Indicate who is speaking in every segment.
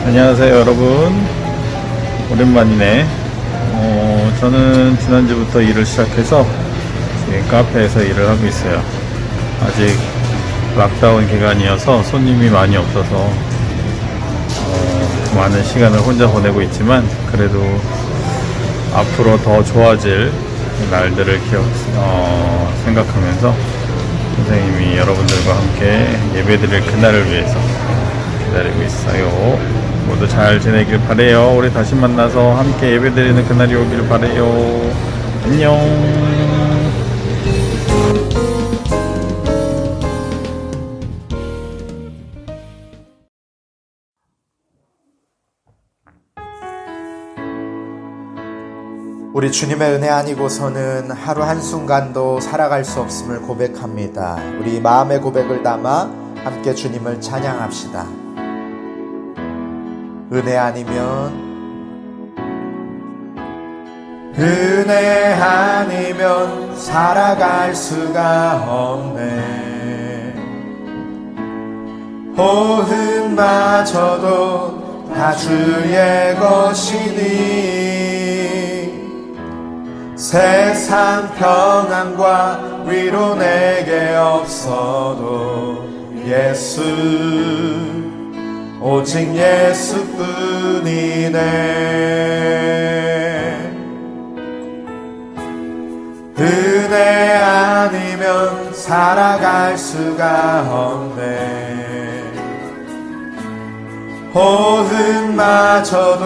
Speaker 1: 안녕하세요 여러분, 오랜만이네. 저는 지난주부터 일을 시작해서 지금 카페에서 일을 하고 있어요. 아직 락다운 기간이어서 손님이 많이 없어서 많은 시간을 혼자 보내고 있지만, 그래도 앞으로 더 좋아질 날들을 생각하면서 선생님이 여러분들과 함께 예배드릴 그날을 위해서 기다리고 있어요. 모두 잘 지내길 바래요. 우리 다시 만나서 함께 예배드리는 그날이 오길 바래요. 안녕.
Speaker 2: 우리 주님의 은혜 아니고서는 하루 한순간도 살아갈 수 없음을 고백합니다. 우리 마음의 고백을 담아 함께 주님을 찬양합시다. 은혜 아니면 살아갈 수가 없네. 호흡마저도 다 주의 것이니 세상 평안과 위로 내게 없어도 예수, 오직 예수뿐이네. 은혜 아니면 살아갈 수가 없네. 호흡마저도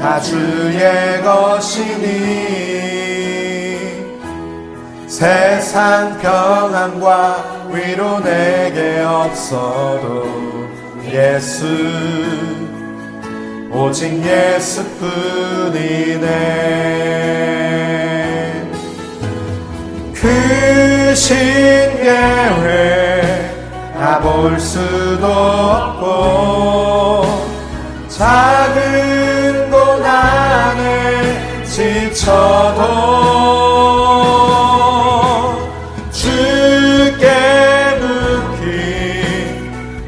Speaker 2: 다 주의 것이니 세상 평안과 위로 내게 없어도 예수, 오직 예수뿐이네. 크신 계획 다 볼 수도 없고 작은 고난에 지쳐도 주께 묻기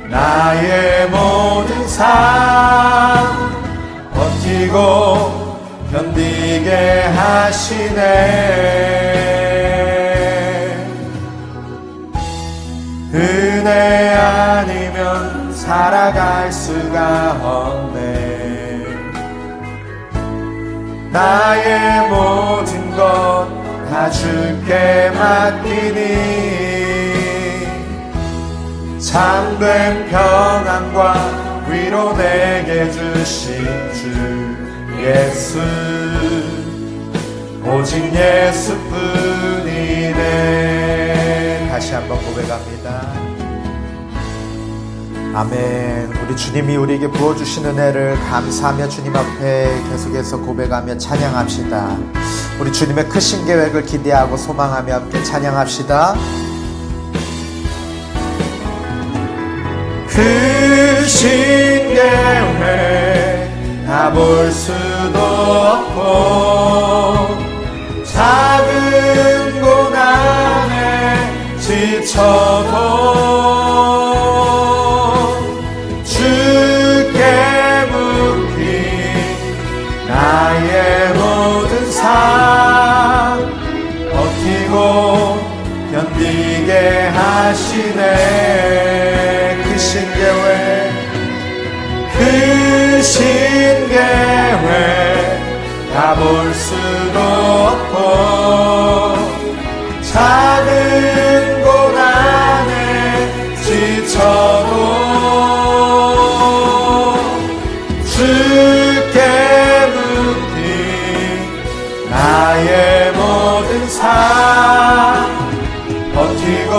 Speaker 2: 나의 모든 삶 버티고 견디게 하시네. 은혜 아니면 살아갈 수가 없네. 나의 모든 것 다 주께 맡기니 참된 평안과 위로 내게 주신 주 예수, 오직 예수뿐이네. 다시 한번 고백합니다. 아멘. 우리 주님이 우리에게 부어주신 은혜를 감사하며 주님 앞에 계속해서 고백하며 찬양합시다. 우리 주님의 크신 계획을 기대하고 소망하며 함께 찬양합시다. 크신 계획 다 볼 수도 없고 작은 고난에 지쳐도 주께 묻기 나의 모든 삶 버티고 견디게 하시네. 크신 계획 다 볼 수도 없고 작은 고난에 지쳐도 주께 묻기 나의 모든 삶 버티고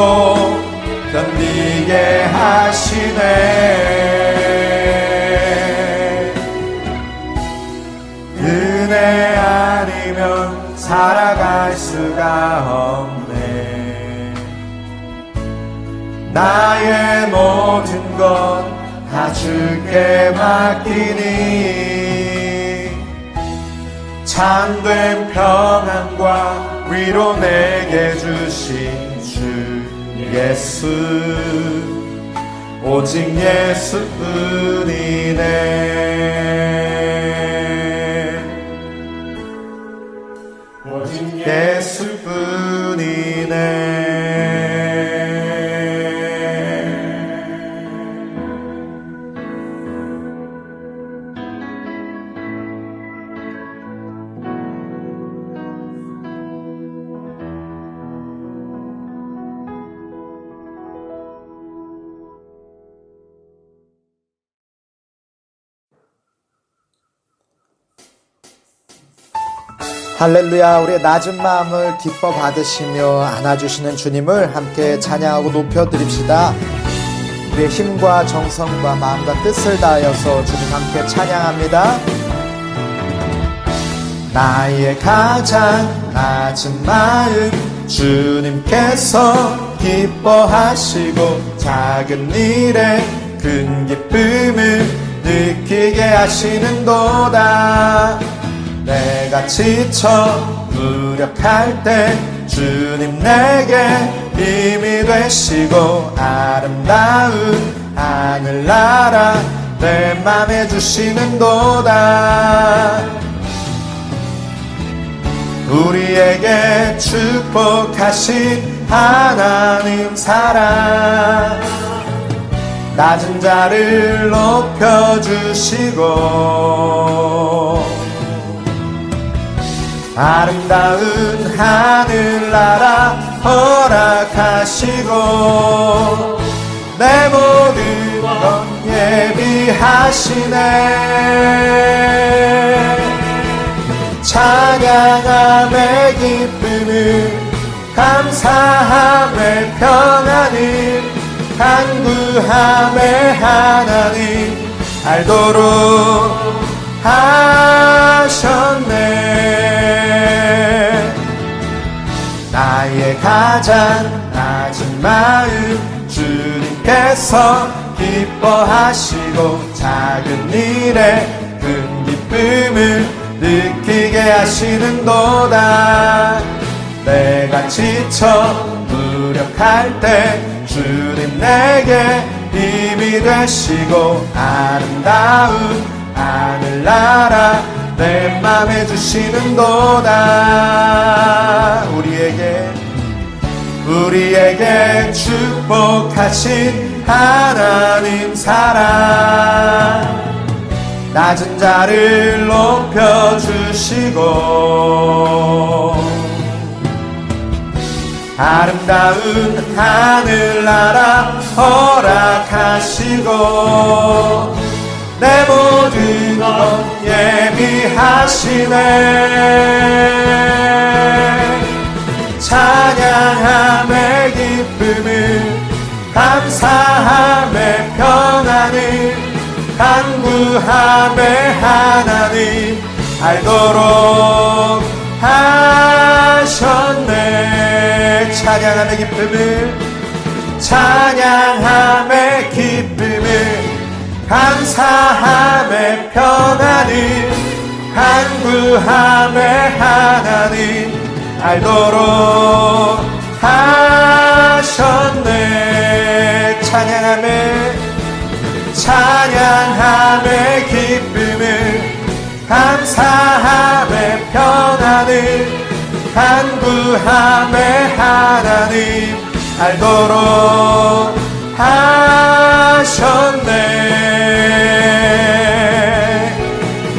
Speaker 2: 견디게 하시네. 은혜 아니면 살아갈 수가 없네. 나의 모든 것 다 주께 맡기니 참된 평안과 위로 내게 주신 주 예수, 오직 예수뿐이네. 오직 예수뿐이네. 할렐루야. 우리의 낮은 마음을 기뻐 받으시며 안아주시는 주님을 함께 찬양하고 높여드립시다. 우리의 힘과 정성과 마음과 뜻을 다하여서 주님 함께 찬양합니다. 나의 가장 낮은 마음 주님께서 기뻐하시고 작은 일에 큰 기쁨을 느끼게 하시는도다. 내가 지쳐 무력할 때 주님 내게 힘이 되시고 아름다운 하늘나라 내 맘에 주시는도다. 우리에게 축복하신 하나님 사랑 낮은 자를 높여주시고 아름다운 하늘나라 허락하시고 내 모든 것 예비하시네. 찬양함의 기쁨을 감사함의 평안을 간구함의 하나님 알도록 하셨네. 나의 가장 낮은 마음 주님께서 기뻐하시고 작은 일에 큰 기쁨을 느끼게 하시는도다. 내가 지쳐 무력할 때 주님 내게 힘이 되시고 아름다운 하늘나라 내 맘에 주시는도다. 우리에게 축복하신 하나님 사랑 낮은 자를 높여주시고 아름다운 하늘나라 허락하시고 내 모든 것 예비하시네. 찬양함의 기쁨을 감사함의 평안을 간구함의 하나님 알도록 하셨네. 찬양함의 기쁨을 감사함의 평안을 간구함의 하나님 알도록 하셨네. 찬양함의 기쁨을 감사함의 평안을 간구함의 하나님 알도록 하셨네.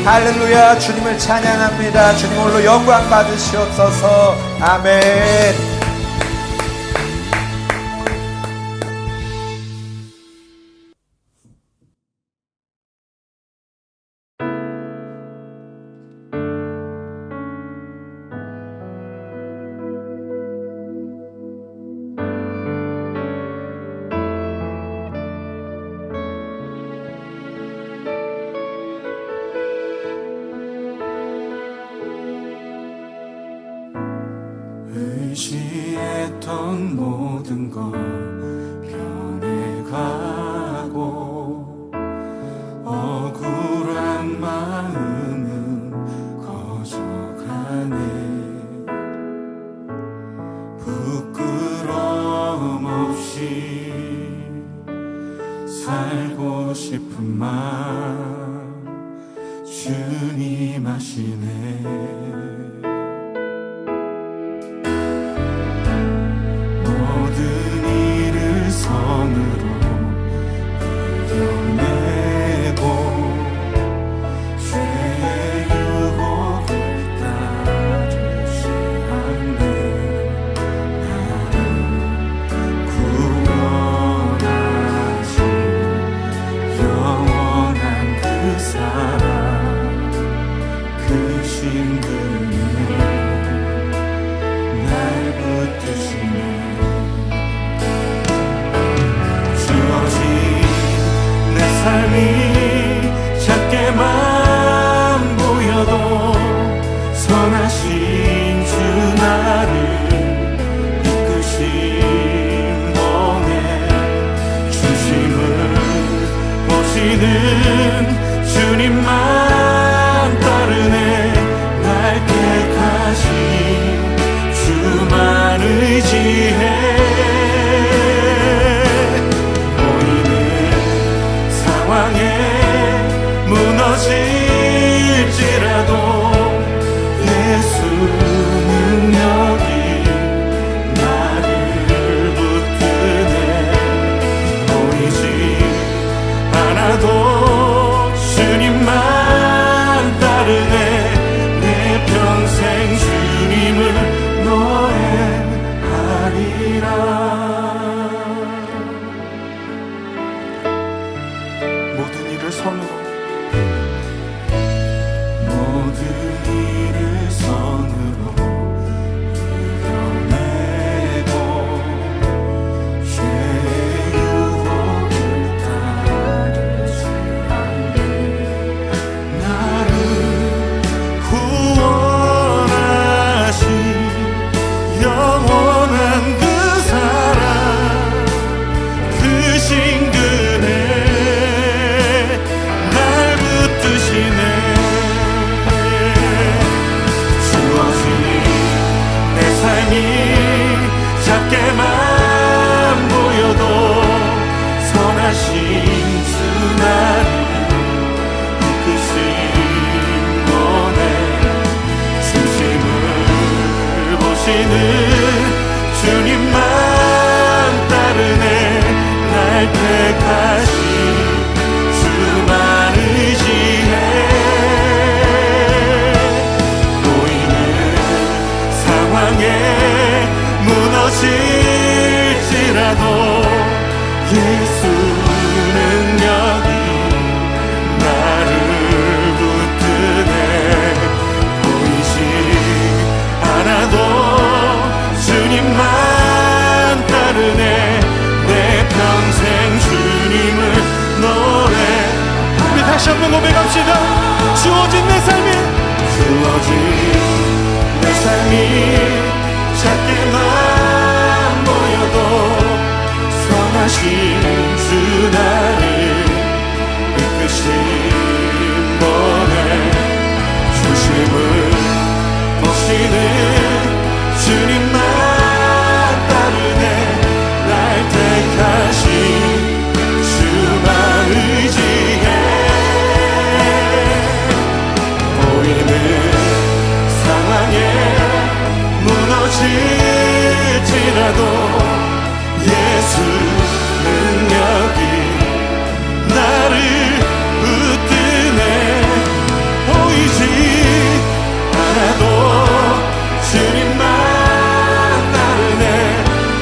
Speaker 2: 할렐루야. 주님을 찬양합니다. 주님 홀로 영광 받으시옵소서. 아멘.
Speaker 3: 의지했던 모든 것 변해가고 억울한 마음은 거져가네. 부끄러움 없이 살고 싶은 마음 주님 아시네. 모든 일을 선으로 이겨내고 죄의 유혹을 따르지 않네. 나를 구원하신 영원한 그 사랑 그 신분이 날 붙드시네. 주어진 내 삶이 작게만 보여도 선하신 주 나를 이끄신 몸에 중심을 보시는 주님만 따르네. 날 택하신 주만 의지해. 보이는 상황에 무너질지라도 예수 능력이 나를 붙드네. 보이지 않아도 주님만 따르네. 내 평생 주님을 노래하리라. 모든 일을 선으로 모든 일을 선으로 이겨내고 죄의 유혹을 따르지 않네. 나를 구원하신 영원한 그 사랑 그 신근에 날 붙드시네. 주어진 내 삶이 작게만 보여도 선하신 주 나를 이끄신 몸에 중심을 보시는 주님만 따르네. 날 택하신 주만 의지해. 보이는 상황에 무너질지라도 예수 능력이 나를 붙드네. 보이지 않아도 주님만 따르네. 내 평생 주님을 노래. 우리 다시 한번 고백합시다. 주어진 내 삶이 작게만 보여도 선하신 주 나를 이끄신 몸에 중심을 보시는 주님만 따르네. 날 택하신 주만 의지해. 보이는 상황에 무너질지라도 예수 능력이 나를 붙드네. 보이지 않아도 주님만 따르네.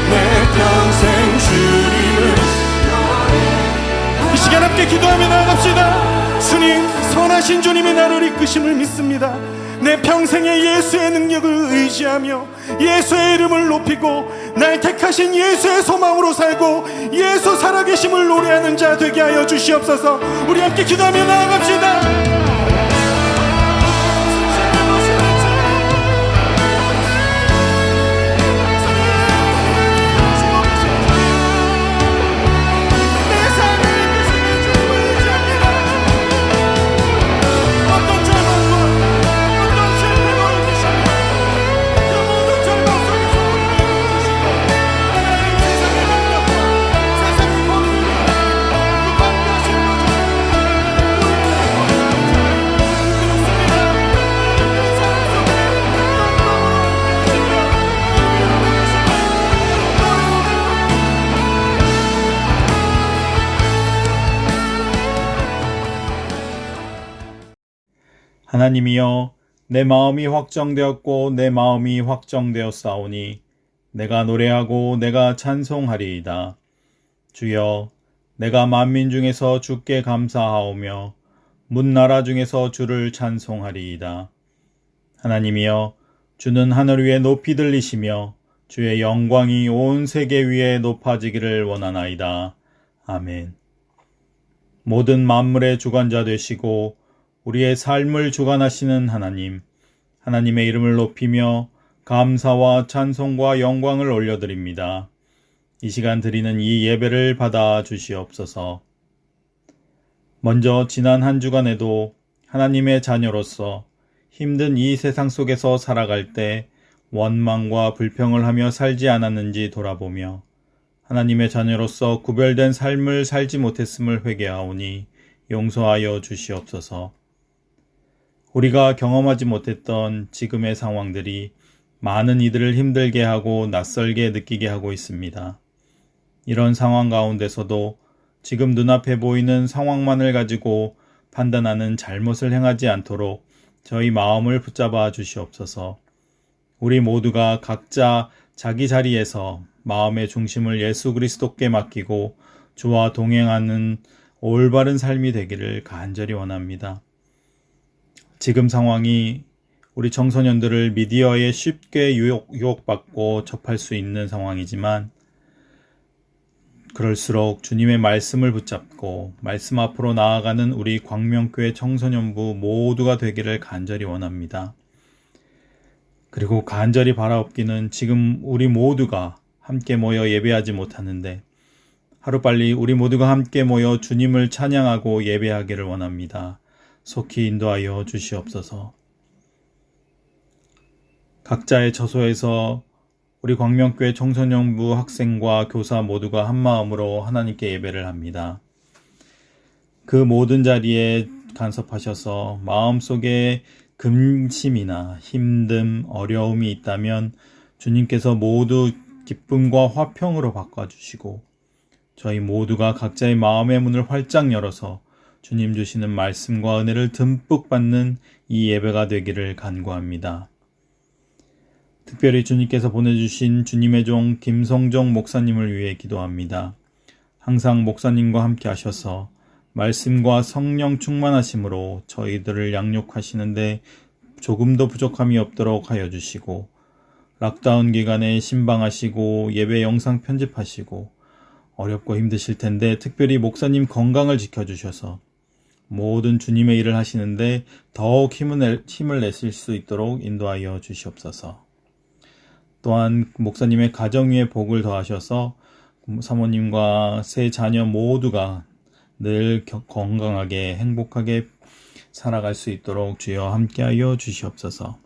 Speaker 3: 내 평생 주님을
Speaker 4: 이 시간 함께 기도하며 나아갑시다. 주님, 선하신 주님이 나를 이끄심을 믿습니다. 내 평생에 예수의 능력을 의지하며 예수의 이름을 높이고 날 택하신 예수의 소망으로 살고 예수 살아계심을 노래하는 자 되게 하여 주시옵소서. 우리 함께 기도하며 나아갑시다.
Speaker 1: 하나님이여, 내 마음이 확정되었고 내 마음이 확정되었사오니 내가 노래하고 내가 찬송하리이다. 주여, 내가 만민 중에서 주께 감사하오며 문나라 중에서 주를 찬송하리이다. 하나님이여, 주는 하늘 위에 높이 들리시며 주의 영광이 온 세계 위에 높아지기를 원하나이다. 아멘. 모든 만물의 주관자 되시고 우리의 삶을 주관하시는 하나님, 하나님의 이름을 높이며 감사와 찬송과 영광을 올려드립니다. 이 시간 드리는 이 예배를 받아 주시옵소서. 먼저 지난 한 주간에도 하나님의 자녀로서 힘든 이 세상 속에서 살아갈 때 원망과 불평을 하며 살지 않았는지 돌아보며 하나님의 자녀로서 구별된 삶을 살지 못했음을 회개하오니 용서하여 주시옵소서. 우리가 경험하지 못했던 지금의 상황들이 많은 이들을 힘들게 하고 낯설게 느끼게 하고 있습니다. 이런 상황 가운데서도 지금 눈앞에 보이는 상황만을 가지고 판단하는 잘못을 행하지 않도록 저희 마음을 붙잡아 주시옵소서. 우리 모두가 각자 자기 자리에서 마음의 중심을 예수 그리스도께 맡기고 주와 동행하는 올바른 삶이 되기를 간절히 원합니다. 지금 상황이 우리 청소년들을 미디어에 쉽게 유혹받고 접할 수 있는 상황이지만 그럴수록 주님의 말씀을 붙잡고 말씀 앞으로 나아가는 우리 광명교회 청소년부 모두가 되기를 간절히 원합니다. 그리고 간절히 바라옵기는 지금 우리 모두가 함께 모여 예배하지 못하는데 하루빨리 우리 모두가 함께 모여 주님을 찬양하고 예배하기를 원합니다. 속히 인도하여 주시옵소서. 각자의 처소에서 우리 광명교회 청소년부 학생과 교사 모두가 한마음으로 하나님께 예배를 합니다. 그 모든 자리에 간섭하셔서 마음속에 근심이나 힘듦, 어려움이 있다면 주님께서 모두 기쁨과 화평으로 바꿔주시고 저희 모두가 각자의 마음의 문을 활짝 열어서 주님 주시는 말씀과 은혜를 듬뿍 받는 이 예배가 되기를 간구합니다. 특별히 주님께서 보내주신 주님의 종 김성정 목사님을 위해 기도합니다. 항상 목사님과 함께 하셔서 말씀과 성령 충만하심으로 저희들을 양육하시는데 조금도 부족함이 없도록 하여 주시고 락다운 기간에 신방하시고 예배 영상 편집하시고 어렵고 힘드실 텐데 특별히 목사님 건강을 지켜주셔서 모든 주님의 일을 하시는데 더욱 힘을 내실 수 있도록 인도하여 주시옵소서. 또한 목사님의 가정 위에 복을 더하셔서 사모님과 세 자녀 모두가 늘 건강하게 행복하게 살아갈 수 있도록 주여 함께하여 주시옵소서.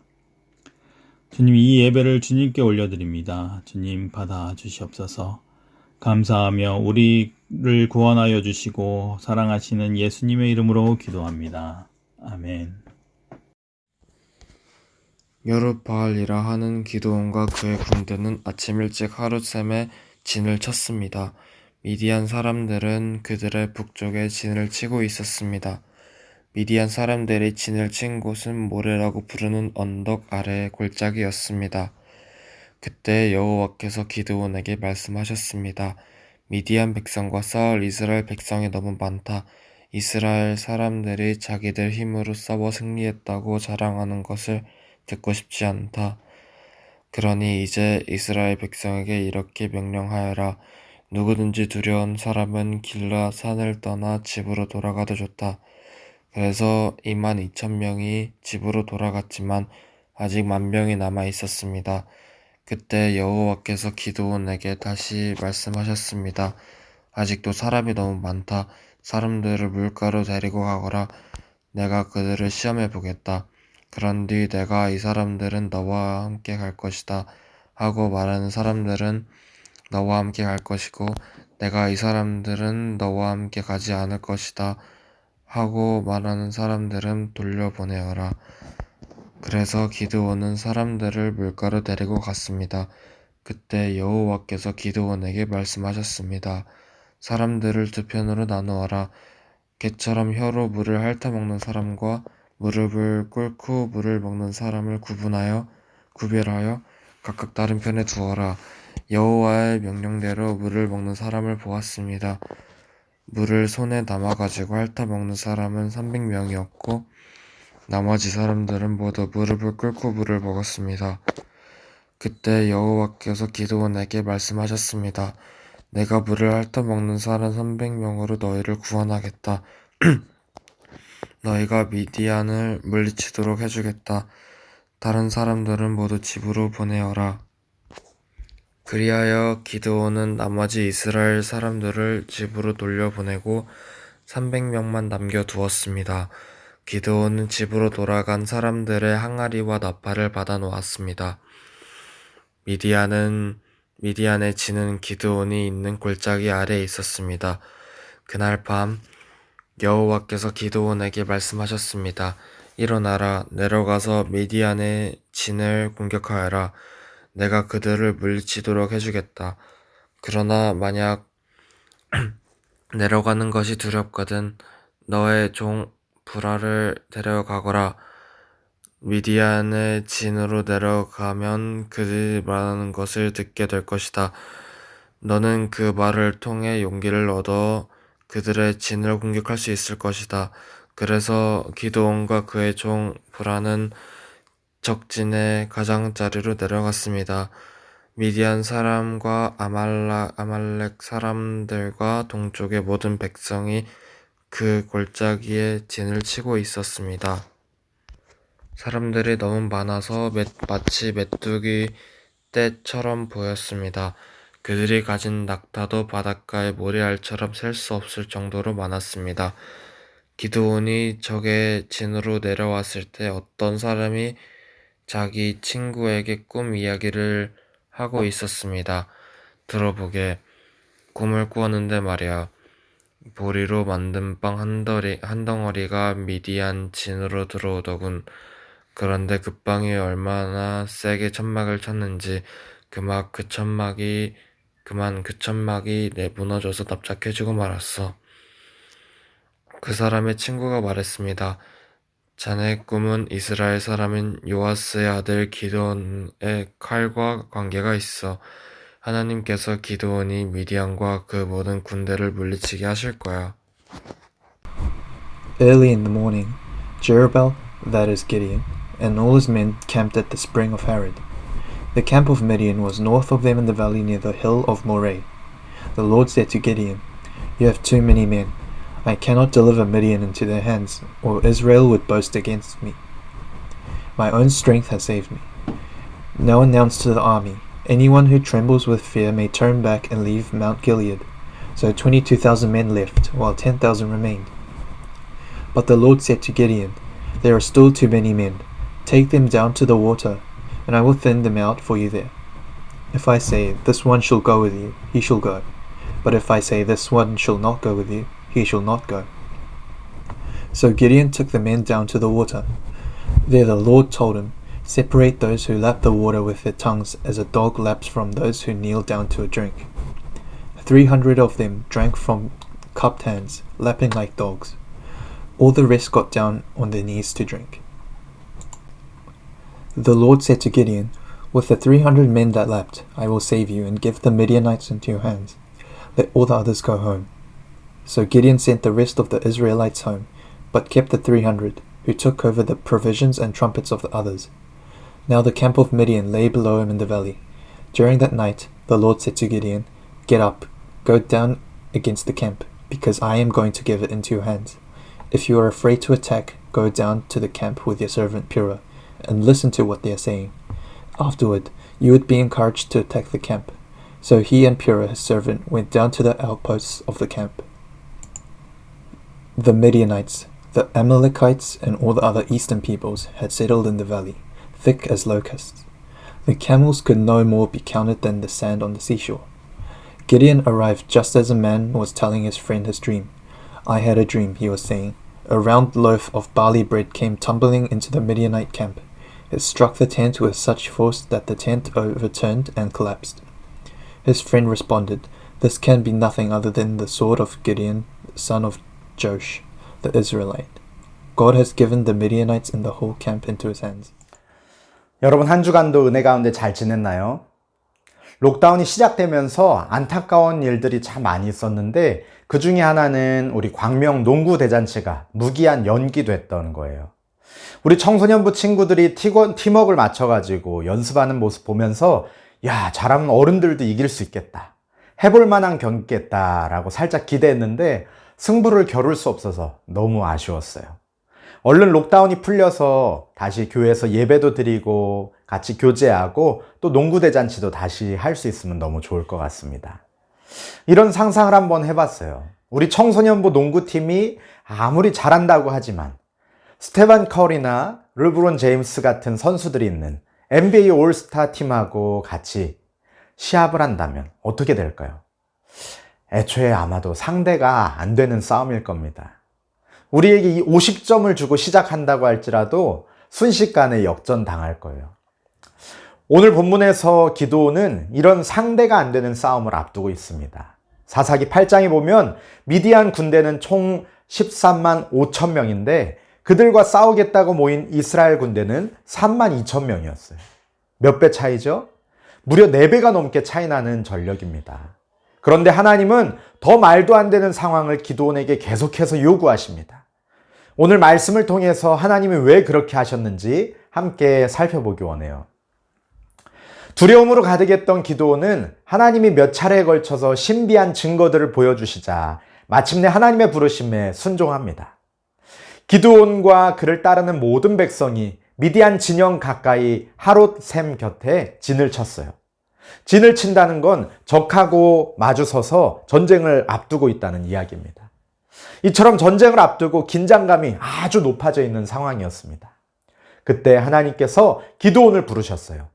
Speaker 1: 주님, 이 예배를 주님께 올려드립니다. 주님 받아 주시옵소서. 감사하며 우리를 구원하여 주시고 사랑하시는 예수님의 이름으로 기도합니다. 아멘.
Speaker 5: 여룻바알이라 하는 기드온과 그의 군대는 아침 일찍 하룻샘에 진을 쳤습니다. 미디안 사람들은 그들의 북쪽에 진을 치고 있었습니다. 미디안 사람들이 진을 친 곳은 모레라고 부르는 언덕 아래의 골짜기였습니다. 그때 여호와께서 기드온에게 말씀하셨습니다. 미디안 백성과 싸울 이스라엘 백성이 너무 많다. 이스라엘 사람들이 자기들 힘으로 싸워 승리했다고 자랑하는 것을 듣고 싶지 않다. 그러니 이제 이스라엘 백성에게 이렇게 명령하여라. 누구든지 두려운 사람은 길라 산을 떠나 집으로 돌아가도 좋다. 그래서 22,000명이 집으로 돌아갔지만 아직 10,000명이 남아 있었습니다. 그때 여호와께서 기드온에게 다시 말씀하셨습니다. 아직도 사람이 너무 많다. 사람들을 물가로 데리고 가거라. 내가 그들을 시험해 보겠다. 그런 뒤 내가 이 사람들은 너와 함께 갈 것이다 하고 말하는 사람들은 너와 함께 갈 것이고 내가 이 사람들은 너와 함께 가지 않을 것이다 하고 말하는 사람들은 돌려보내어라. 그래서 기드온은 사람들을 물가로 데리고 갔습니다. 그때 여호와께서 기드온에게 말씀하셨습니다. 사람들을 두 편으로 나누어라. 개처럼 혀로 물을 핥아먹는 사람과 무릎을 꿇고 물을 먹는 사람을 구별하여 각각 다른 편에 두어라. 여호와의 명령대로 물을 먹는 사람을 보았습니다. 물을 손에 담아가지고 핥아 먹는 사람은 300명이었고 나머지 사람들은 모두 무릎을 꿇고 물을 먹었습니다. 그때 여호와께서 기드온에게 말씀하셨습니다. 내가 물을 핥아 먹는 사람 300명으로 너희를 구원하겠다. 너희가 미디안을 물리치도록 해주겠다. 다른 사람들은 모두 집으로 보내어라. 그리하여 기드온은 나머지 이스라엘 사람들을 집으로 돌려보내고 300명만 남겨두었습니다. 기드온은 집으로 돌아간 사람들의 항아리와 나팔을 받아 놓았습니다. 미디안의 진은 기드온이 있는 골짜기 아래에 있었습니다. 그날 밤 여호와께서 기드온에게 말씀하셨습니다. 일어나라, 내려가서 미디안의 진을 공격하여라. 내가 그들을 물리치도록 해주겠다. 그러나 만약 내려가는 것이 두렵거든 너의 종 브라를 데려가거라. 미디안의 진으로 내려가면 그들이 말하는 것을 듣게 될 것이다. 너는 그 말을 통해 용기를 얻어 그들의 진을 공격할 수 있을 것이다. 그래서 기드온과 그의 종 브라는 적진의 가장자리로 내려갔습니다. 미디안 사람과 아말렉 사람들과 동족의 모든 백성이 그 골짜기에 진을 치고 있었습니다. 사람들이 너무 많아서 마치 메뚜기 떼처럼 보였습니다. 그들이 가진 낙타도 바닷가의 모래알처럼 셀 수 없을 정도로 많았습니다. 기드온이 적의 진으로 내려왔을 때 어떤 사람이 자기 친구에게 꿈 이야기를 하고 있었습니다. 들어보게, 꿈을 꾸었는데 말이야. 보리로 만든 빵 한 덩어리가 미디안 진으로 들어오더군. 그런데 그 빵이 얼마나 세게 천막을 쳤는지 그만 그 천막이 무너져서 납작해지고 말았어. 그 사람의 친구가 말했습니다. 자네 꿈은 이스라엘 사람인 요아스의 아들 기드온의 칼과 관계가 있어. 하나님께서 기드온이 미디안과 그 모든 군대를 물리치게 하실 거야.
Speaker 6: Early in the morning, Jerubbaal, that is Gideon, and all his men camped at the spring of Harod. The camp of Midian was north of them in the valley near the hill of Moreh. The Lord said to Gideon, You have too many men. I cannot deliver Midian into their hands, or Israel would boast against me. My own strength has saved me. Now announce to the army, anyone who trembles with fear may turn back and leave Mount Gilead. So 22,000 men left, while 10,000 remained. But the Lord said to Gideon, There are still too many men. Take them down to the water, and I will thin them out for you there. If I say, This one shall go with you, he shall go. But if I say, This one shall not go with you, he shall not go. So Gideon took the men down to the water. There the Lord told him, Separate those who lap the water with their tongues as a dog laps from those who kneel down to a drink. 300 of them drank from cupped hands, lapping like dogs. All the rest got down on their knees to drink. The Lord said to Gideon, With the 300 men that lapped, I will save you and give the Midianites into your hands. Let all the others go home. So Gideon sent the rest of the Israelites home, but kept the 300, who took over the provisions and trumpets of the others. Now the camp of Midian lay below him in the valley. During that night the Lord said to Gideon, Get up, go down against the camp, because I am going to give it into your hands. If you are afraid to attack, go down to the camp with your servant Purah, and listen to what they are saying. Afterward, you would be encouraged to attack the camp. So he and Purah his servant went down to the outposts of the camp. The Midianites, the Amalekites, and all the other eastern peoples had settled in the valley, thick as locusts. The camels could no more be counted than the sand on the seashore. Gideon arrived just as a man was telling his friend his dream. I had a dream, he was saying. A round loaf of barley bread came tumbling into the Midianite camp. It struck the tent with such force that the tent overturned and collapsed. His friend responded, This can be nothing other than the sword of Gideon, son of Joash, the Israelite. God has given the Midianites and the whole camp into his hands.
Speaker 2: 여러분 한 주간도 은혜 가운데 잘 지냈나요? 록다운이 시작되면서 안타까운 일들이 참 많이 있었는데 그 중에 하나는 우리 광명 농구 대잔치가 무기한 연기됐던 거예요. 우리 청소년부 친구들이 팀워크를 맞춰가지고 연습하는 모습 보면서 야, 잘하면 어른들도 이길 수 있겠다. 해볼 만한 경기겠다라고 살짝 기대했는데 승부를 겨룰 수 없어서 너무 아쉬웠어요. 얼른 록다운이 풀려서 다시 교회에서 예배도 드리고 같이 교제하고 또 농구대잔치도 다시 할 수 있으면 너무 좋을 것 같습니다. 이런 상상을 한번 해봤어요. 우리 청소년부 농구팀이 아무리 잘한다고 하지만 스테반 커리나 르브론 제임스 같은 선수들이 있는 NBA 올스타 팀하고 같이 시합을 한다면 어떻게 될까요? 애초에 아마도 상대가 안 되는 싸움일 겁니다. 우리에게 이 50점을 주고 시작한다고 할지라도 순식간에 역전당할 거예요. 오늘 본문에서 기드온은 이런 상대가 안 되는 싸움을 앞두고 있습니다. 사사기 8장에 보면 미디안 군대는 총 13만 5천 명인데 그들과 싸우겠다고 모인 이스라엘 군대는 3만 2천 명이었어요. 몇 배 차이죠? 무려 4배가 넘게 차이나는 전력입니다. 그런데 하나님은 더 말도 안 되는 상황을 기드온에게 계속해서 요구하십니다. 오늘 말씀을 통해서 하나님이 왜 그렇게 하셨는지 함께 살펴보기 원해요. 두려움으로 가득했던 기드온은 하나님이 몇 차례에 걸쳐서 신비한 증거들을 보여주시자 마침내 하나님의 부르심에 순종합니다. 기드온과 그를 따르는 모든 백성이 미디안 진영 가까이 하롯샘 곁에 진을 쳤어요. 진을 친다는 건 적하고 마주서서 전쟁을 앞두고 있다는 이야기입니다. 이처럼 전쟁을 앞두고 긴장감이 아주 높아져 있는 상황이었습니다. 그때 하나님께서 기드온을 부르셨어요.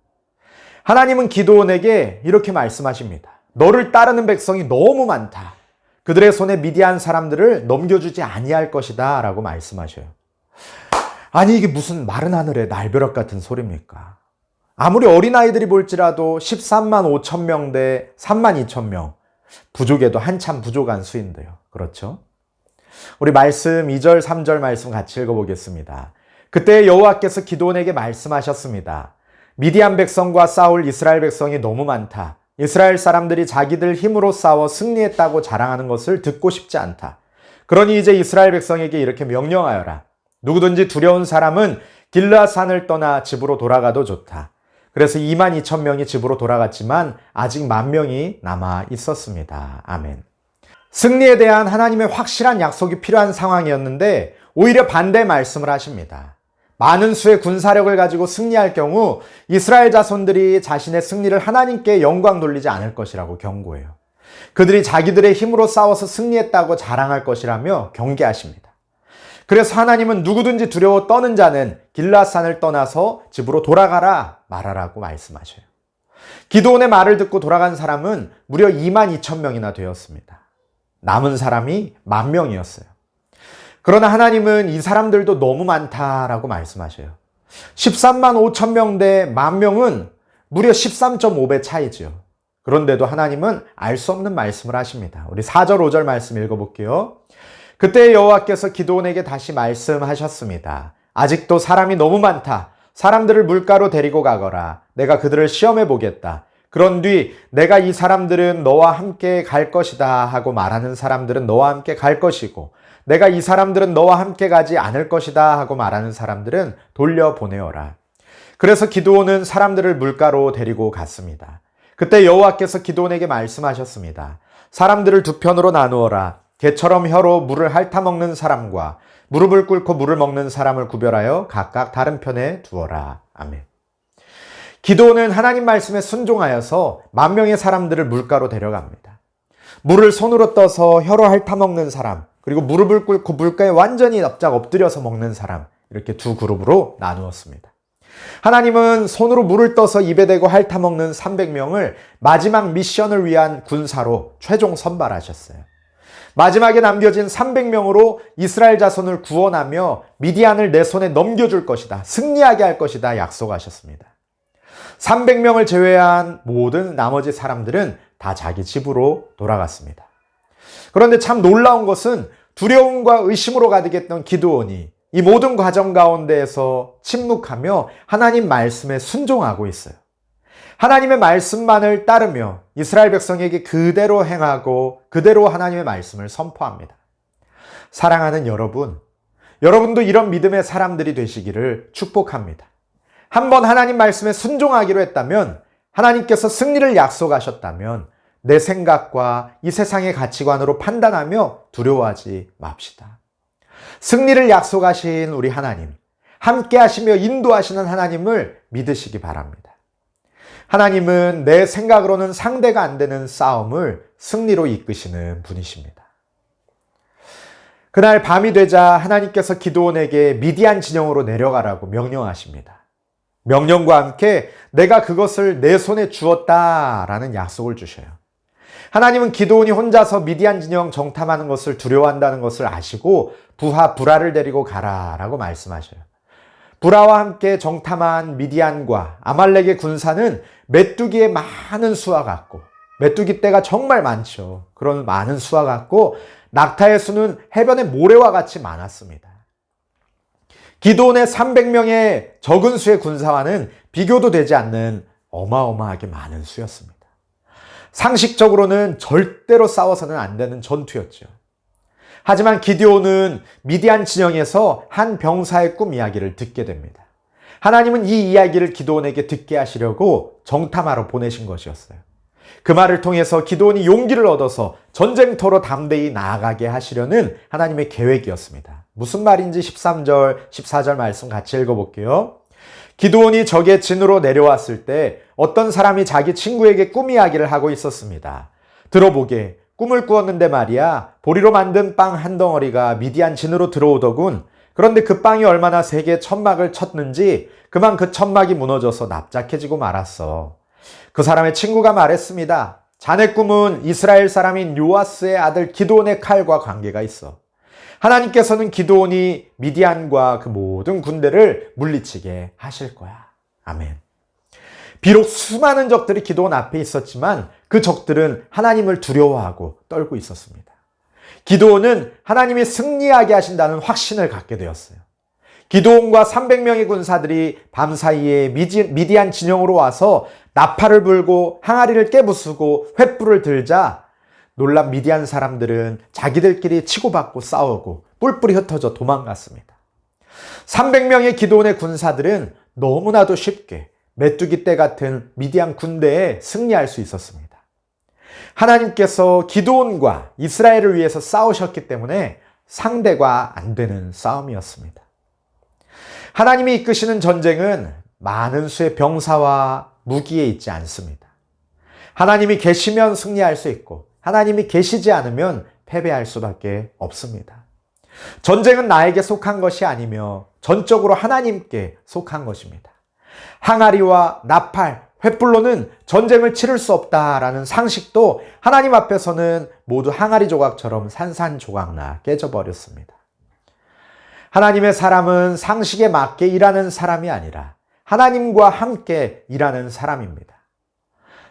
Speaker 2: 하나님은 기드온에게 이렇게 말씀하십니다. 너를 따르는 백성이 너무 많다. 그들의 손에 미디안 사람들을 넘겨주지 아니할 것이다 라고 말씀하셔요. 아니 이게 무슨 마른 하늘의 날벼락 같은 소리입니까? 아무리 어린아이들이 볼지라도 13만 5천 명 대 3만 2천 명 부족에도 한참 부족한 수인데요. 그렇죠? 우리 말씀 2절 3절 말씀 같이 읽어보겠습니다. 그때 여호와께서 기드온에게 말씀하셨습니다. 미디안 백성과 싸울 이스라엘 백성이 너무 많다. 이스라엘 사람들이 자기들 힘으로 싸워 승리했다고 자랑하는 것을 듣고 싶지 않다. 그러니 이제 이스라엘 백성에게 이렇게 명령하여라. 누구든지 두려운 사람은 길르앗산을 떠나 집으로 돌아가도 좋다. 그래서 2만 2천 명이 집으로 돌아갔지만 아직 1만 명이 남아 있었습니다. 아멘. 승리에 대한 하나님의 확실한 약속이 필요한 상황이었는데 오히려 반대 말씀을 하십니다. 많은 수의 군사력을 가지고 승리할 경우 이스라엘 자손들이 자신의 승리를 하나님께 영광 돌리지 않을 것이라고 경고해요. 그들이 자기들의 힘으로 싸워서 승리했다고 자랑할 것이라며 경계하십니다. 그래서 하나님은 누구든지 두려워 떠는 자는 길르앗산을 떠나서 집으로 돌아가라 말하라고 말씀하셔요. 기드온의 말을 듣고 돌아간 사람은 무려 2만 2천 명이나 되었습니다. 남은 사람이 1만 명이었어요. 그러나 하나님은 이 사람들도 너무 많다라고 말씀하셔요. 13만 5천 명 대 1만 명은 무려 13.5배 차이죠. 그런데도 하나님은 알 수 없는 말씀을 하십니다. 우리 4절 5절 말씀 읽어볼게요. 그때 여호와께서 기드온에게 다시 말씀하셨습니다. 아직도 사람이 너무 많다. 사람들을 물가로 데리고 가거라. 내가 그들을 시험해 보겠다. 그런 뒤 내가 이 사람들은 너와 함께 갈 것이다 하고 말하는 사람들은 너와 함께 갈 것이고 내가 이 사람들은 너와 함께 가지 않을 것이다 하고 말하는 사람들은 돌려보내어라. 그래서 기드온은 사람들을 물가로 데리고 갔습니다. 그때 여호와께서 기드온에게 말씀하셨습니다. 사람들을 두 편으로 나누어라. 개처럼 혀로 물을 핥아먹는 사람과 무릎을 꿇고 물을 먹는 사람을 구별하여 각각 다른 편에 두어라. 아멘. 기드온은 하나님 말씀에 순종하여서 1만 명의 사람들을 물가로 데려갑니다. 물을 손으로 떠서 혀로 핥아먹는 사람, 그리고 무릎을 꿇고 물가에 완전히 납작 엎드려서 먹는 사람, 이렇게 두 그룹으로 나누었습니다. 하나님은 손으로 물을 떠서 입에 대고 핥아먹는 300명을 마지막 미션을 위한 군사로 최종 선발하셨어요. 마지막에 남겨진 300명으로 이스라엘 자손을 구원하며 미디안을 내 손에 넘겨줄 것이다. 승리하게 할 것이다. 약속하셨습니다. 300명을 제외한 모든 나머지 사람들은 다 자기 집으로 돌아갔습니다. 그런데 참 놀라운 것은 두려움과 의심으로 가득했던 기드온이 이 모든 과정 가운데에서 침묵하며 하나님 말씀에 순종하고 있어요. 하나님의 말씀만을 따르며 이스라엘 백성에게 그대로 행하고 그대로 하나님의 말씀을 선포합니다. 사랑하는 여러분, 여러분도 이런 믿음의 사람들이 되시기를 축복합니다. 한번 하나님 말씀에 순종하기로 했다면, 하나님께서 승리를 약속하셨다면 내 생각과 이 세상의 가치관으로 판단하며 두려워하지 맙시다. 승리를 약속하신 우리 하나님, 함께 하시며 인도하시는 하나님을 믿으시기 바랍니다. 하나님은 내 생각으로는 상대가 안 되는 싸움을 승리로 이끄시는 분이십니다. 그날 밤이 되자 하나님께서 기드온에게 미디안 진영으로 내려가라고 명령하십니다. 명령과 함께 내가 그것을 내 손에 주었다라는 약속을 주셔요. 하나님은 기드온이 혼자서 미디안 진영 정탐하는 것을 두려워한다는 것을 아시고 부하를 데리고 가라라고 말씀하셔요. 부라와 함께 정탐한 미디안과 아말렉의 군사는 메뚜기의 많은 수와 같고, 메뚜기 떼가 정말 많죠. 그런 많은 수와 같고 낙타의 수는 해변의 모래와 같이 많았습니다. 기드온의 300명의 적은 수의 군사와는 비교도 되지 않는 어마어마하게 많은 수였습니다. 상식적으로는 절대로 싸워서는 안 되는 전투였죠. 하지만 기드온은 미디안 진영에서 한 병사의 꿈 이야기를 듣게 됩니다. 하나님은 이 이야기를 기드온에게 듣게 하시려고 정탐하러 보내신 것이었어요. 그 말을 통해서 기드온이 용기를 얻어서 전쟁터로 담대히 나아가게 하시려는 하나님의 계획이었습니다. 무슨 말인지 13절, 14절 말씀 같이 읽어볼게요. 기드온이 적의 진으로 내려왔을 때 어떤 사람이 자기 친구에게 꿈 이야기를 하고 있었습니다. 들어보게, 꿈을 꾸었는데 말이야, 보리로 만든 빵 한 덩어리가 미디안 진으로 들어오더군. 그런데 그 빵이 얼마나 세게 천막을 쳤는지 그만 그 천막이 무너져서 납작해지고 말았어. 그 사람의 친구가 말했습니다. 자네 꿈은 이스라엘 사람인 요아스의 아들 기드온의 칼과 관계가 있어. 하나님께서는 기드온이 미디안과 그 모든 군대를 물리치게 하실 거야. 아멘. 비록 수많은 적들이 기드온 앞에 있었지만 그 적들은 하나님을 두려워하고 떨고 있었습니다. 기드온은 하나님이 승리하게 하신다는 확신을 갖게 되었어요. 기드온과 300명의 군사들이 밤사이에 미디안 진영으로 와서 나팔을 불고 항아리를 깨부수고 횃불을 들자 놀란 미디안 사람들은 자기들끼리 치고받고 싸우고 뿔뿔이 흩어져 도망갔습니다. 300명의 기드온의 군사들은 너무나도 쉽게 메뚜기 떼 같은 미디안 군대에 승리할 수 있었습니다. 하나님께서 기드온과 이스라엘을 위해서 싸우셨기 때문에 상대가 안 되는 싸움이었습니다. 하나님이 이끄시는 전쟁은 많은 수의 병사와 무기에 있지 않습니다. 하나님이 계시면 승리할 수 있고 하나님이 계시지 않으면 패배할 수밖에 없습니다. 전쟁은 나에게 속한 것이 아니며 전적으로 하나님께 속한 것입니다. 항아리와 나팔, 횃불로는 전쟁을 치를 수 없다라는 상식도 하나님 앞에서는 모두 항아리 조각처럼 산산조각나 깨져버렸습니다. 하나님의 사람은 상식에 맞게 일하는 사람이 아니라 하나님과 함께 일하는 사람입니다.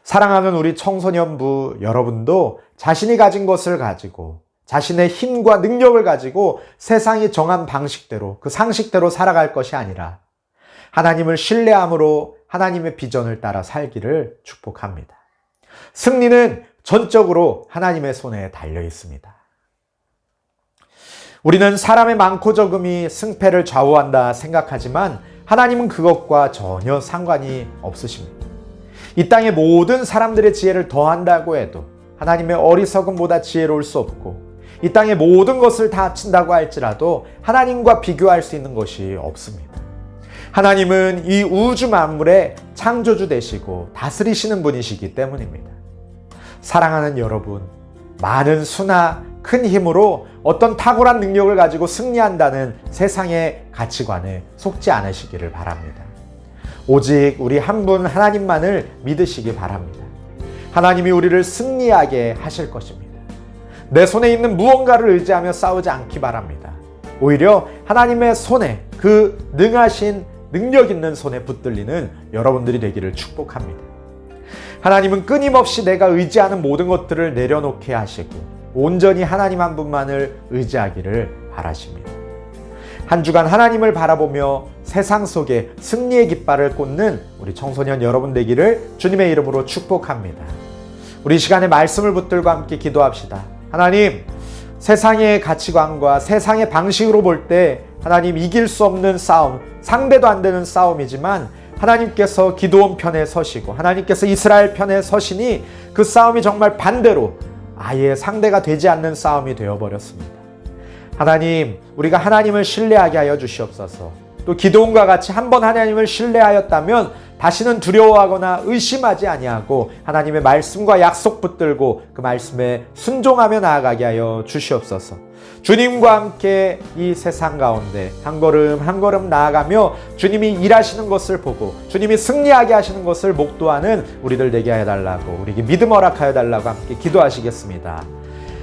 Speaker 2: 사랑하는 우리 청소년부 여러분도 자신이 가진 것을 가지고 자신의 힘과 능력을 가지고 세상이 정한 방식대로 그 상식대로 살아갈 것이 아니라 하나님을 신뢰함으로 하나님의 비전을 따라 살기를 축복합니다. 승리는 전적으로 하나님의 손에 달려 있습니다. 우리는 사람의 많고 적음이 승패를 좌우한다 생각하지만 하나님은 그것과 전혀 상관이 없으십니다. 이 땅의 모든 사람들의 지혜를 더한다고 해도 하나님의 어리석음보다 지혜로울 수 없고 이 땅의 모든 것을 다 합친다고 할지라도 하나님과 비교할 수 있는 것이 없습니다. 하나님은 이 우주 만물의 창조주 되시고 다스리시는 분이시기 때문입니다. 사랑하는 여러분, 많은 수나 큰 힘으로 어떤 탁월한 능력을 가지고 승리한다는 세상의 가치관에 속지 않으시기를 바랍니다. 오직 우리 한 분 하나님만을 믿으시기 바랍니다. 하나님이 우리를 승리하게 하실 것입니다. 내 손에 있는 무언가를 의지하며 싸우지 않기 바랍니다. 오히려 하나님의 손에, 그 능하신 능력 있는 손에 붙들리는 여러분들이 되기를 축복합니다. 하나님은 끊임없이 내가 의지하는 모든 것들을 내려놓게 하시고 온전히 하나님 한 분만을 의지하기를 바라십니다. 한 주간 하나님을 바라보며 세상 속에 승리의 깃발을 꽂는 우리 청소년 여러분 되기를 주님의 이름으로 축복합니다. 우리 시간에 말씀을 붙들고 함께 기도합시다. 하나님, 세상의 가치관과 세상의 방식으로 볼 때 하나님 이길 수 없는 싸움, 상대도 안 되는 싸움이지만 하나님께서 기드온 편에 서시고 하나님께서 이스라엘 편에 서시니 그 싸움이 정말 반대로 아예 상대가 되지 않는 싸움이 되어버렸습니다. 하나님, 우리가 하나님을 신뢰하게 하여 주시옵소서. 또 기드온과 같이 한번 하나님을 신뢰하였다면 다시는 두려워하거나 의심하지 아니하고 하나님의 말씀과 약속 붙들고 그 말씀에 순종하며 나아가게 하여 주시옵소서. 주님과 함께 이 세상 가운데 한 걸음 한 걸음 나아가며 주님이 일하시는 것을 보고 주님이 승리하게 하시는 것을 목도하는 우리들 되게 하여 달라고, 우리에게 믿음 허락하여 달라고 함께 기도하시겠습니다.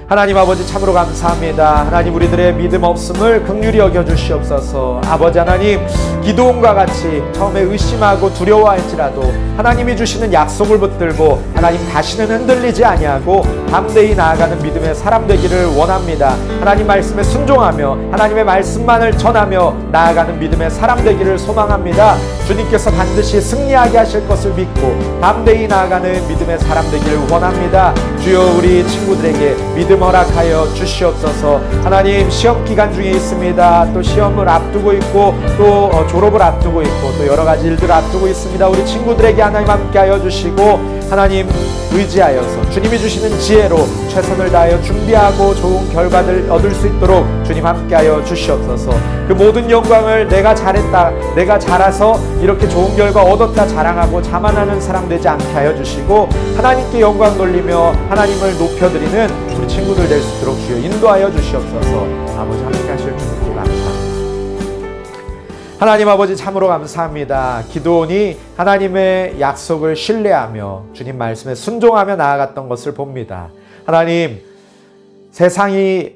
Speaker 2: 하나님 아버지, 참으로 감사합니다. 하나님, 우리들의 믿음 없음을 긍휼히 여겨주시옵소서. 아버지 하나님, 기드온과 같이 처음에 의심하고 두려워할지라도 하나님이 주시는 약속을 붙들고 하나님 다시는 흔들리지 아니하고 담대히 나아가는 믿음의 사람 되기를 원합니다. 하나님 말씀에 순종하며 하나님의 말씀만을 전하며 나아가는 믿음의 사람 되기를 소망합니다. 주님께서 반드시 승리하게 하실 것을 믿고 담대히 나아가는 믿음의 사람 되기를 원합니다. 주여, 우리 친구들에게 믿음 허락하여 주시옵소서. 하나님, 시험 기간 중에 있습니다. 또 시험을 앞두고 있고 또 졸업을 앞두고 있고 또 여러 가지 일들을 앞두고 있습니다. 우리 친구들에게 하나님 함께 하여 주시고 하나님 의지하여서 주님이 주시는 지혜로 최선을 다하여 준비하고 좋은 결과를 얻을 수 있도록 주님 함께하여 주시옵소서. 그 모든 영광을 내가 잘했다, 내가 잘해서 이렇게 좋은 결과 얻었다 자랑하고 자만하는 사람 되지 않게 하여 주시고 하나님께 영광 돌리며 하나님을 높여드리는 우리 친구들 될 수 있도록 주여 인도하여 주시옵소서. 아버지, 함께 하실 주님께 감사합니다. 하나님 아버지, 참으로 감사합니다. 기드온이 하나님의 약속을 신뢰하며 주님 말씀에 순종하며 나아갔던 것을 봅니다. 하나님, 세상이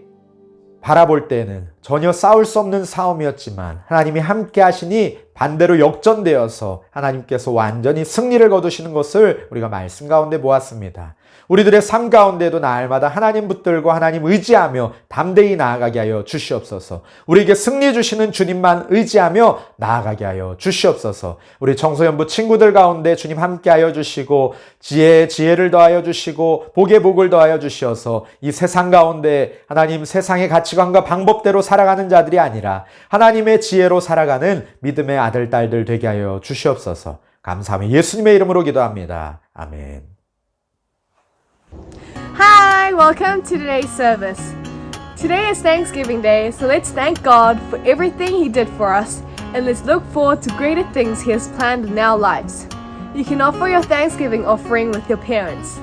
Speaker 2: 바라볼 때는 전혀 싸울 수 없는 싸움이었지만 하나님이 함께 하시니 반대로 역전되어서 하나님께서 완전히 승리를 거두시는 것을 우리가 말씀 가운데 보았습니다. 우리들의 삶 가운데도 날마다 하나님 붙들고 하나님 의지하며 담대히 나아가게 하여 주시옵소서. 우리에게 승리 주시는 주님만 의지하며 나아가게 하여 주시옵소서. 우리 청소년부 친구들 가운데 주님 함께 하여 주시고 지혜를 더하여 주시고 복에 복을 더하여 주시어서 이 세상 가운데 하나님 세상의 가치관과 방법대로 살아가는 자들이 아니라 하나님의 지혜로 살아가는 믿음의 아들, 딸들 되게 하여 주시옵소서. 감사하며 예수님의 이름으로 기도합니다. 아멘.
Speaker 7: Hi, welcome to today's service. Today is Thanksgiving Day, so let's thank God for everything He did for us and let's look forward to greater things He has planned in our lives. You can offer your Thanksgiving offering with your parents.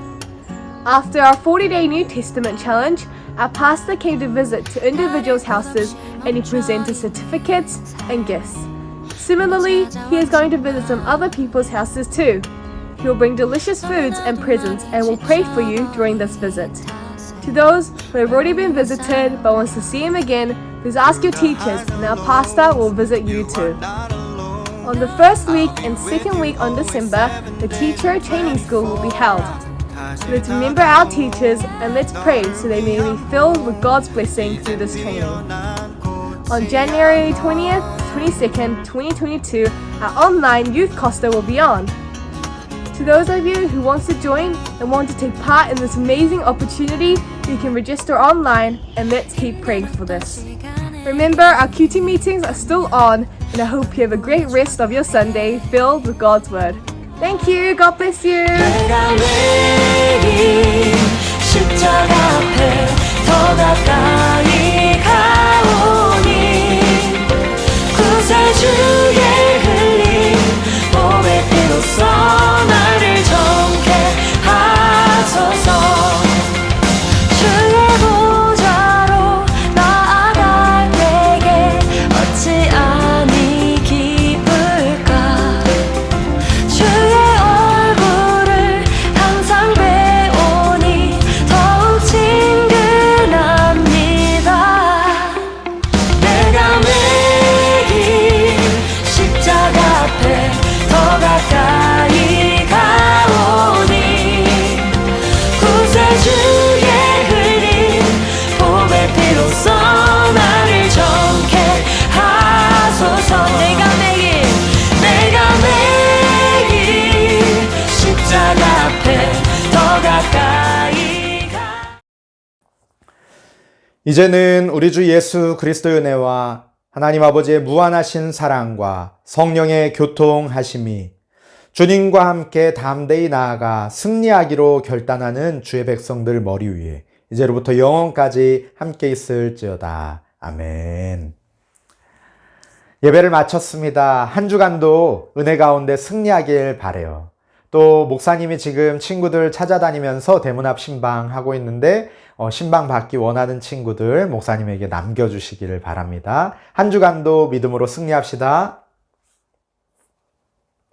Speaker 7: After our 40-day New Testament challenge, our pastor came to visit to individuals' houses and he presented certificates and gifts. Similarly, he is going to visit some other people's houses too. He will bring delicious foods and presents and will pray for you during this visit. To those who have already been visited but wants to see him again, please ask your teachers and our pastor will visit you too. On the first week and second week on December, the teacher training school will be held. Let's remember our teachers and let's pray so they may be filled with God's blessing through this training. On January 20th, 22nd, 2022, our online youth costa will be on. To those of you who want to join and want to take part in this amazing opportunity, you can register online and let's keep praying for this. Remember, our QT meetings are still on and I hope you have a great rest of your Sunday filled with God's Word. Thank you. God bless you.
Speaker 8: 내가 내린 십자가 앞에 더 가까이 가오니 구세주의 흘린 몸의 피로써 나를 정케 하소서. 주의 보좌로 나아갈 때에 어찌 아니 기쁠까. 주의 얼굴을 항상 배우니 더욱 친근하게
Speaker 2: 이제는 우리 주 예수 그리스도의 은혜와 하나님 아버지의 무한하신 사랑과 성령의 교통하심이 주님과 함께 담대히 나아가 승리하기로 결단하는 주의 백성들 머리 위에 이제로부터 영원까지 함께 있을지어다. 아멘. 예배를 마쳤습니다. 한 주간도 은혜 가운데 승리하길 바라요. 또 목사님이 지금 친구들 찾아다니면서 대문 앞 신방하고 있는데 신방 받기 원하는 친구들 목사님에게 남겨주시기를 바랍니다. 한 주간도 믿음으로 승리합시다.